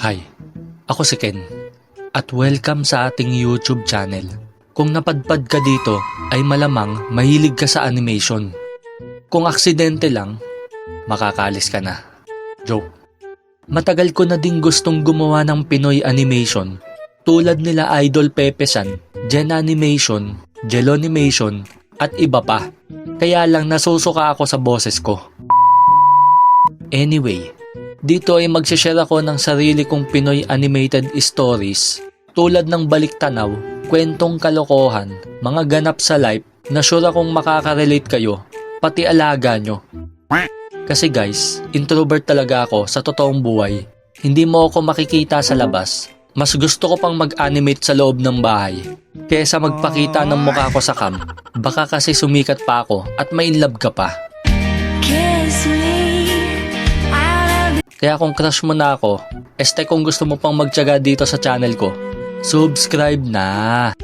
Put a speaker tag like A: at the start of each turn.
A: Hi, ako si Ken at welcome sa ating YouTube channel. Kung napadpad ka dito ay malamang mahilig ka sa animation. Kung aksidente lang, makakalis ka na. Joke. Matagal ko na ding gustong gumawa ng Pinoy animation tulad nila Idol Pepe San, Gen Animation, Jelonimation at iba pa. Kaya lang nasusuka ako sa boses ko. Anyway, dito ay magsishare ako ng sarili kong Pinoy animated stories tulad ng baliktanaw, kwentong kalokohan, mga ganap sa life na sure akong makaka-relate kayo, pati alaga nyo. Kasi guys, introvert talaga ako sa totoong buhay. Hindi mo ako makikita sa labas. Mas gusto ko pang mag-animate sa loob ng bahay kesa magpakita ng mukha ko sa cam. Baka kasi sumikat pa ako at ma-inlove ka pa. Kaya kung crush mo na ako, kung gusto mo pang magtiyaga dito sa channel ko, subscribe na!